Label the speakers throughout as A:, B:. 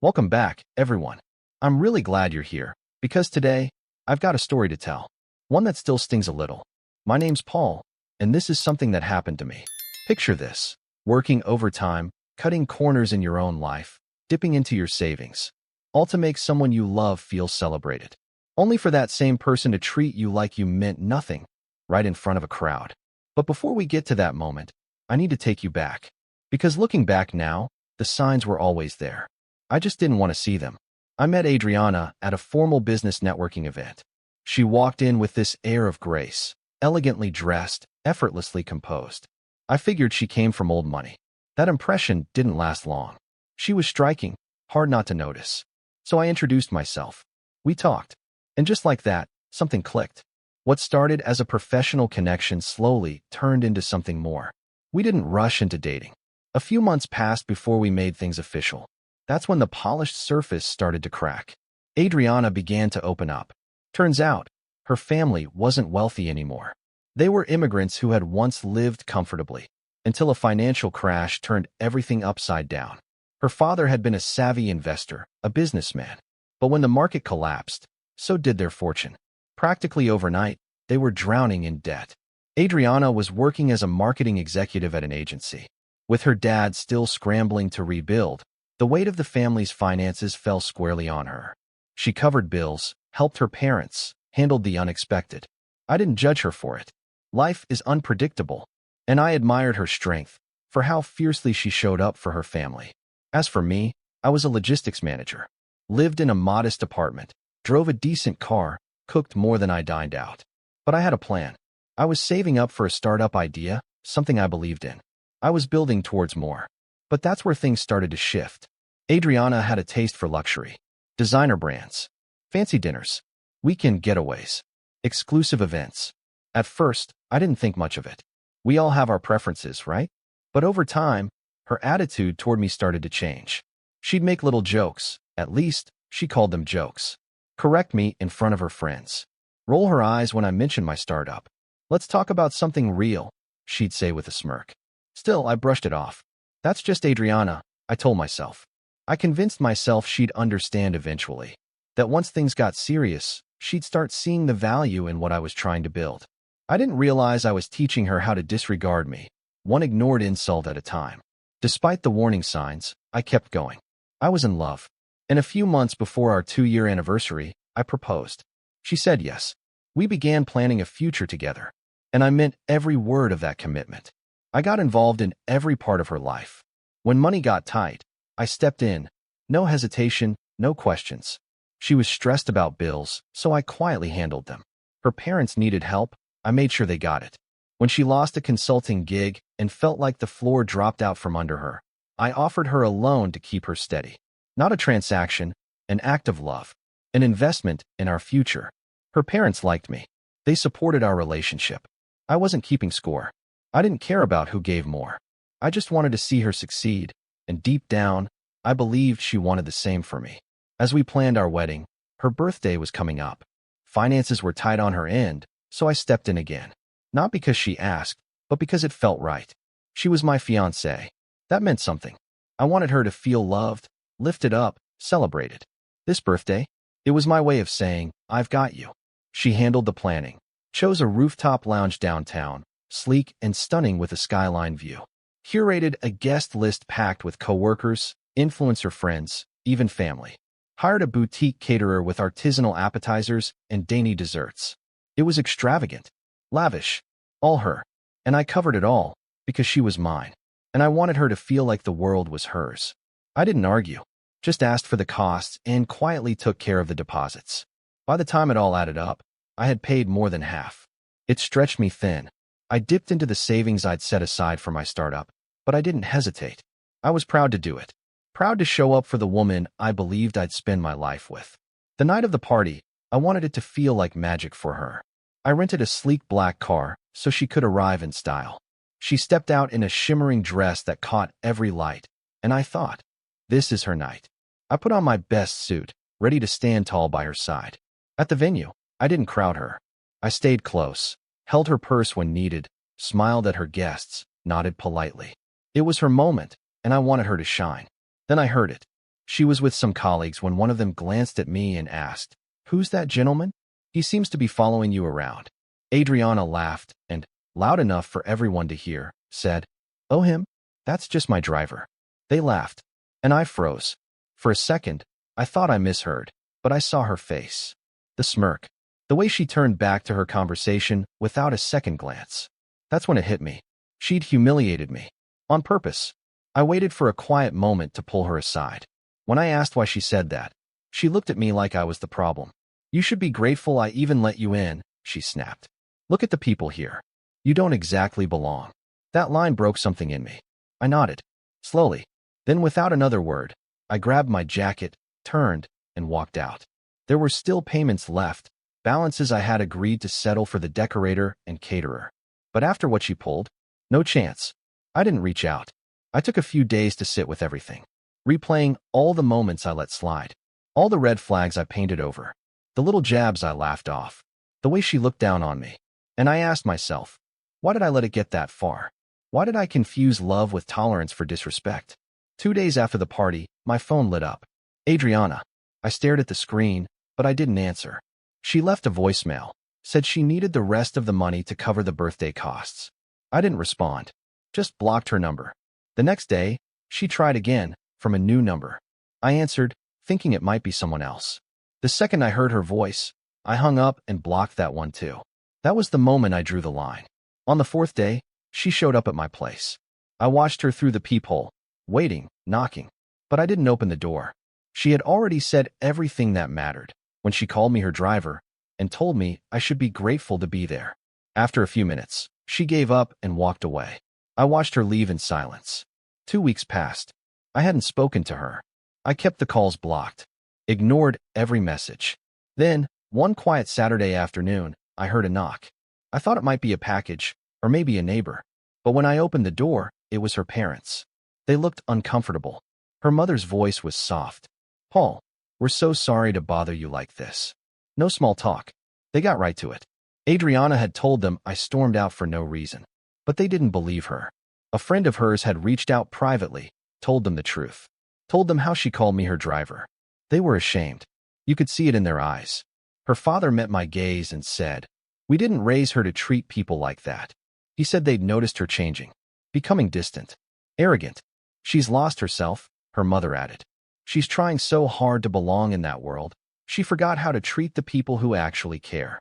A: Welcome back, everyone. I'm really glad you're here, because today, I've got a story to tell. One that still stings a little. My name's Paul, and this is something that happened to me. Picture this: working overtime, cutting corners in your own life, dipping into your savings, all to make someone you love feel celebrated. Only for that same person to treat you like you meant nothing, right in front of a crowd. But before we get to that moment, I need to take you back. Because looking back now, the signs were always there. I just didn't want to see them. I met Adriana at a formal business networking event. She walked in with this air of grace, elegantly dressed, effortlessly composed. I figured she came from old money. That impression didn't last long. She was striking, hard not to notice. So I introduced myself. We talked. And just like that, something clicked. What started as a professional connection slowly turned into something more. We didn't rush into dating. A few months passed before we made things official. That's when the polished surface started to crack. Adriana began to open up. Turns out, her family wasn't wealthy anymore. They were immigrants who had once lived comfortably, until a financial crash turned everything upside down. Her father had been a savvy investor, a businessman. But when the market collapsed, so did their fortune. Practically overnight, they were drowning in debt. Adriana was working as a marketing executive at an agency. With her dad still scrambling to rebuild, the weight of the family's finances fell squarely on her. She covered bills, helped her parents, handled the unexpected. I didn't judge her for it. Life is unpredictable, and I admired her strength for how fiercely she showed up for her family. As for me, I was a logistics manager, lived in a modest apartment, drove a decent car, cooked more than I dined out. But I had a plan. I was saving up for a startup idea, something I believed in. I was building towards more. But that's where things started to shift. Adriana had a taste for luxury. Designer brands, fancy dinners, weekend getaways, exclusive events. At first, I didn't think much of it. We all have our preferences, right? But over time, her attitude toward me started to change. She'd make little jokes, at least, she called them jokes. Correct me in front of her friends. Roll her eyes when I mentioned my startup. Let's talk about something real, she'd say with a smirk. Still, I brushed it off. That's just Adriana, I told myself. I convinced myself she'd understand eventually. That once things got serious, she'd start seeing the value in what I was trying to build. I didn't realize I was teaching her how to disregard me, one ignored insult at a time. Despite the warning signs, I kept going. I was in love. And a few months before our 2-year anniversary, I proposed. She said yes. We began planning a future together. And I meant every word of that commitment. I got involved in every part of her life. When money got tight, I stepped in. No hesitation, no questions. She was stressed about bills, so I quietly handled them. Her parents needed help. I made sure they got it. When she lost a consulting gig and felt like the floor dropped out from under her, I offered her a loan to keep her steady. Not a transaction, an act of love, an investment in our future. Her parents liked me. They supported our relationship. I wasn't keeping score. I didn't care about who gave more. I just wanted to see her succeed, and deep down, I believed she wanted the same for me. As we planned our wedding, her birthday was coming up. Finances were tight on her end, so I stepped in again. Not because she asked, but because it felt right. She was my fiancée. That meant something. I wanted her to feel loved, lifted up, celebrated. This birthday, it was my way of saying, I've got you. She handled the planning, chose a rooftop lounge downtown, sleek and stunning with a skyline view. Curated a guest list packed with coworkers, influencer friends, even family. Hired a boutique caterer with artisanal appetizers and dainty desserts. It was extravagant, lavish, all her. And I covered it all, because she was mine. And I wanted her to feel like the world was hers. I didn't argue, just asked for the costs and quietly took care of the deposits. By the time it all added up, I had paid more than half. It stretched me thin. I dipped into the savings I'd set aside for my startup, but I didn't hesitate. I was proud to do it. Proud to show up for the woman I believed I'd spend my life with. The night of the party, I wanted it to feel like magic for her. I rented a sleek black car so she could arrive in style. She stepped out in a shimmering dress that caught every light, and I thought, this is her night. I put on my best suit, ready to stand tall by her side. At the venue, I didn't crowd her. I stayed close, held her purse when needed, smiled at her guests, nodded politely. It was her moment, and I wanted her to shine. Then I heard it. She was with some colleagues when one of them glanced at me and asked, "Who's that gentleman? He seems to be following you around." Adriana laughed and, loud enough for everyone to hear, said, "Oh, him? That's just my driver." They laughed, and I froze. For a second, I thought I misheard, but I saw her face. The smirk. The way she turned back to her conversation without a second glance. That's when it hit me. She'd humiliated me. On purpose. I waited for a quiet moment to pull her aside. When I asked why she said that, she looked at me like I was the problem. "You should be grateful I even let you in," she snapped. "Look at the people here. You don't exactly belong." That line broke something in me. I nodded. Slowly. Then without another word, I grabbed my jacket, turned, and walked out. There were still payments left, balances I had agreed to settle for the decorator and caterer. But after what she pulled, no chance. I didn't reach out. I took a few days to sit with everything, replaying all the moments I let slide, all the red flags I painted over, the little jabs I laughed off, the way she looked down on me. And I asked myself, why did I let it get that far? Why did I confuse love with tolerance for disrespect? 2 days after the party, my phone lit up. Adriana. I stared at the screen, but I didn't answer. She left a voicemail, said she needed the rest of the money to cover the birthday costs. I didn't respond, just blocked her number. The next day, she tried again, from a new number. I answered, thinking it might be someone else. The second I heard her voice, I hung up and blocked that one too. That was the moment I drew the line. On the 4th day, she showed up at my place. I watched her through the peephole, waiting, knocking, but I didn't open the door. She had already said everything that mattered when she called me her driver and told me I should be grateful to be there. After a few minutes, she gave up and walked away. I watched her leave in silence. 2 weeks passed. I hadn't spoken to her. I kept the calls blocked, ignored every message. Then, one quiet Saturday afternoon, I heard a knock. I thought it might be a package, or maybe a neighbor. But when I opened the door, it was her parents. They looked uncomfortable. Her mother's voice was soft. "Paul, we're so sorry to bother you like this." No small talk. They got right to it. Adriana had told them I stormed out for no reason. But they didn't believe her. A friend of hers had reached out privately, told them the truth. Told them how she called me her driver. They were ashamed. You could see it in their eyes. Her father met my gaze and said, "We didn't raise her to treat people like that." He said they'd noticed her changing, becoming distant, arrogant. "She's lost herself," her mother added. "She's trying so hard to belong in that world, she forgot how to treat the people who actually care."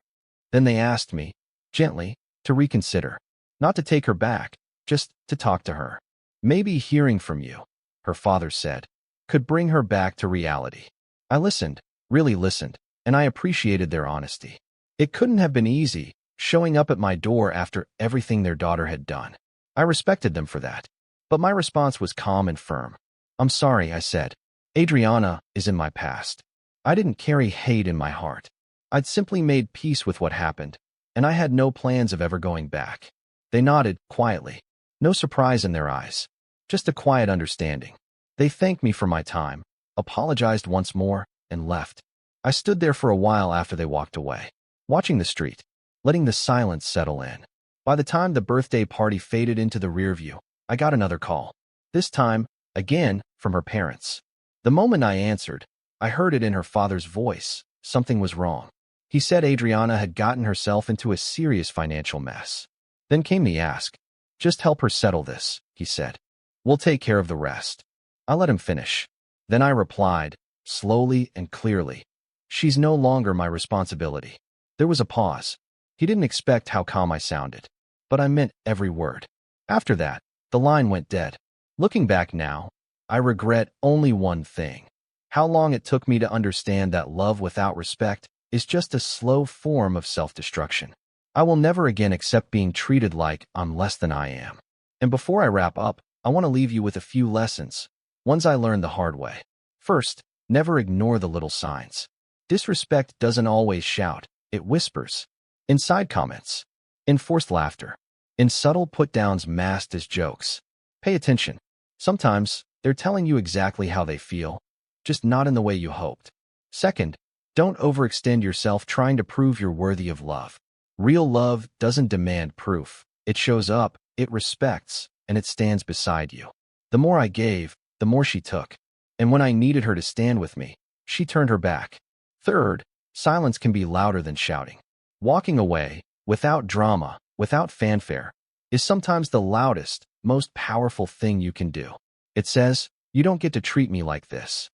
A: Then they asked me, gently, to reconsider. Not to take her back, just to talk to her. "Maybe hearing from you," her father said, "could bring her back to reality." I listened, really listened, and I appreciated their honesty. It couldn't have been easy, showing up at my door after everything their daughter had done. I respected them for that. But my response was calm and firm. "I'm sorry," I said. "Adriana is in my past. I didn't carry hate in my heart. I'd simply made peace with what happened, and I had no plans of ever going back." They nodded, quietly. No surprise in their eyes. Just a quiet understanding. They thanked me for my time, apologized once more, and left. I stood there for a while after they walked away, watching the street, letting the silence settle in. By the time the birthday party faded into the rear view, I got another call. This time, again, from her parents. The moment I answered, I heard it in her father's voice. Something was wrong. He said Adriana had gotten herself into a serious financial mess. Then came the ask. "Just help her settle this," he said. "We'll take care of the rest." I let him finish. Then I replied, slowly and clearly, "She's no longer my responsibility." There was a pause. He didn't expect how calm I sounded, but I meant every word. After that, the line went dead. Looking back now, I regret only one thing. How long it took me to understand that love without respect is just a slow form of self-destruction. I will never again accept being treated like I'm less than I am. And before I wrap up, I want to leave you with a few lessons, ones I learned the hard way. First, never ignore the little signs. Disrespect doesn't always shout, it whispers. In side comments, in forced laughter, in subtle put-downs masked as jokes. Pay attention. Sometimes, they're telling you exactly how they feel, just not in the way you hoped. Second, don't overextend yourself trying to prove you're worthy of love. Real love doesn't demand proof. It shows up, it respects, and it stands beside you. The more I gave, the more she took. And when I needed her to stand with me, she turned her back. Third, silence can be louder than shouting. Walking away, without drama, without fanfare, is sometimes the loudest, most powerful thing you can do. It says, you don't get to treat me like this.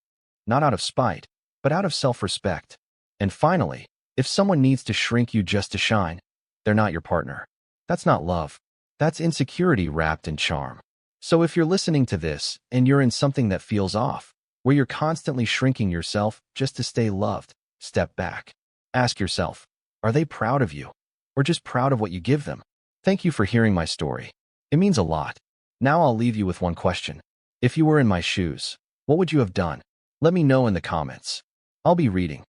A: Not out of spite, but out of self-respect. And finally, if someone needs to shrink you just to shine, they're not your partner. That's not love. That's insecurity wrapped in charm. So if you're listening to this and you're in something that feels off, where you're constantly shrinking yourself just to stay loved, step back. Ask yourself, are they proud of you? Or just proud of what you give them? Thank you for hearing my story. It means a lot. Now I'll leave you with one question. If you were in my shoes, what would you have done? Let me know in the comments. I'll be reading.